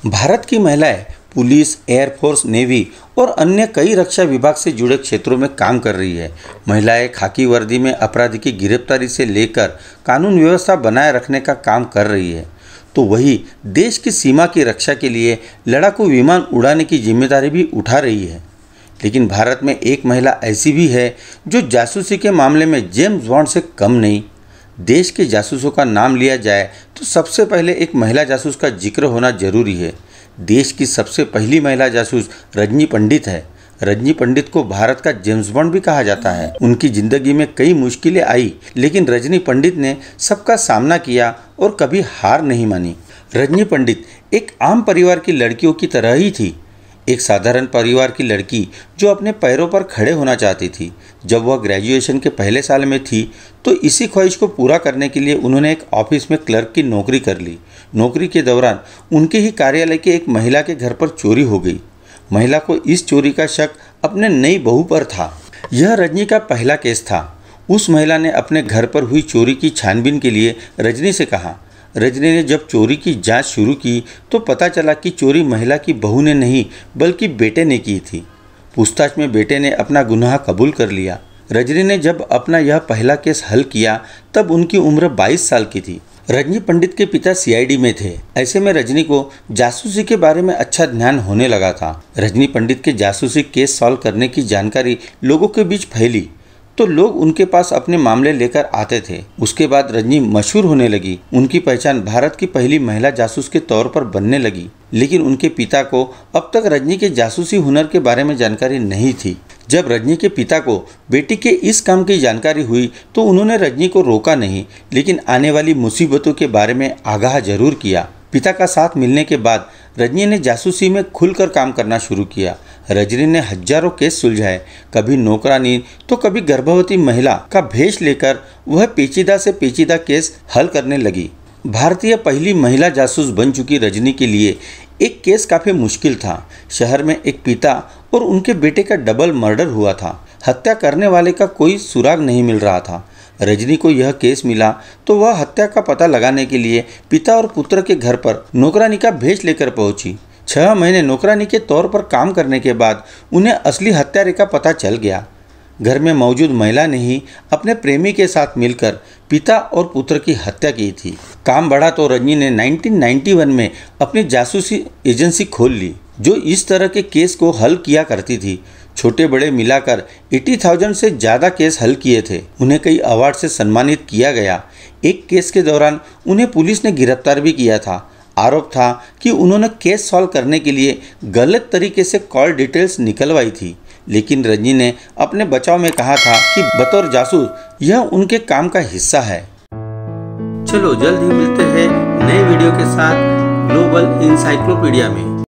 भारत की महिलाएं police, air force, navy और अन्य कई रक्षा विभाग से जुड़े क्षेत्रों में काम कर रही है। महिलाएं खाकी वर्दी में अपराधी की गिरफ्तारी से लेकर कानून व्यवस्था बनाए रखने का काम कर रही है, तो वही देश की सीमा की रक्षा के लिए लड़ाकू विमान उड़ाने की जिम्मेदारी भी उठा रही है। लेकिन भारत में एक महिला ऐसी भी है जो जासूसी के मामले में जेम्स बॉन्ड से कम नहीं। देश के जासूसों का नाम लिया जाए तो सबसे पहले एक महिला जासूस का जिक्र होना जरूरी है। देश की सबसे पहली महिला जासूस रजनी पंडित है। रजनी पंडित को भारत का जेम्स बॉन्ड भी कहा जाता है। उनकी जिंदगी में कई मुश्किलें आई, लेकिन रजनी पंडित ने सबका सामना किया और कभी हार नहीं मानी। रजनी पंडित एक आम परिवार की लड़कियों की तरह ही थी, एक साधारण परिवार की लड़की जो अपने पैरों पर खड़े होना चाहती थी। जब वह ग्रेजुएशन के पहले साल में थी तो इसी ख्वाहिश को पूरा करने के लिए उन्होंने एक ऑफिस में क्लर्क की नौकरी कर ली। नौकरी के दौरान उनके ही कार्यालय के एक महिला के घर पर चोरी हो गई। महिला को इस चोरी का शक अपने नई बहू पर था। यह रजनी का पहला केस था। उस महिला ने अपने घर पर हुई चोरी की छानबीन के लिए रजनी से कहा। रजनी ने जब चोरी की जांच शुरू की तो पता चला कि चोरी महिला की बहू ने नहीं बल्कि बेटे ने की थी। पूछताछ में बेटे ने अपना गुनाह कबूल कर लिया। रजनी ने जब अपना यह पहला केस हल किया तब उनकी उम्र 22 साल की थी। रजनी पंडित के पिता सीआईडी में थे। ऐसे में रजनी को जासूसी के बारे में अच्छा ज्ञान होने लगा था। रजनी पंडित के जासूसी केस सॉल्व करने की जानकारी लोगों के बीच फैली तो लोग उनके पास अपने मामले लेकर आते थे। उसके बाद रजनी मशहूर होने लगी। उनकी पहचान भारत की पहली महिला जासूस के तौर पर बनने लगी। लेकिन उनके पिता को अब तक रजनी के जासूसी हुनर के बारे में जानकारी नहीं थी। जब रजनी के पिता को बेटी के इस काम की जानकारी हुई तो उन्होंने रजनी को रोका नहीं, लेकिन आने वाली मुसीबतों के बारे में आगाह जरूर किया। पिता का साथ मिलने के बाद रजनी ने जासूसी में खुलकर काम करना शुरू किया। रजनी ने हजारों केस सुलझाए। कभी नौकरानी तो कभी गर्भवती महिला का भेष लेकर वह पेचीदा से पेचीदा केस हल करने लगी। भारतीय पहली महिला जासूस बन चुकी रजनी के लिए एक केस काफ़ी मुश्किल था। शहर में एक पिता और उनके बेटे का डबल मर्डर हुआ था। हत्या करने वाले का कोई सुराग नहीं मिल रहा था। रजनी को यह केस मिला तो वह हत्या का पता लगाने के लिए पिता और पुत्र के घर पर नौकरानी का भेष लेकर पहुंची। 6 महीने नौकरानी के तौर पर काम करने के बाद उन्हें असली हत्यारे का पता चल गया। घर में मौजूद महिला ने ही अपने प्रेमी के साथ मिलकर पिता और पुत्र की हत्या की थी। काम बढ़ा तो रजनी ने 1991 में अपनी जासूसी एजेंसी खोल ली जो इस तरह के केस को हल किया करती थी। छोटे बड़े मिलाकर 80,000 से ज़्यादा केस हल किए थे। उन्हें कई अवार्ड से सम्मानित किया गया। एक केस के दौरान उन्हें पुलिस ने गिरफ्तार भी किया था। आरोप था कि उन्होंने केस सॉल्व करने के लिए गलत तरीके से कॉल डिटेल्स निकलवाई थी। लेकिन रजनी ने अपने बचाव में कहा था कि बतौर जासूस यह उनके काम का हिस्सा है। चलो जल्द ही मिलते हैं नए वीडियो के साथ ग्लोबल इंसाइक्लोपीडिया में।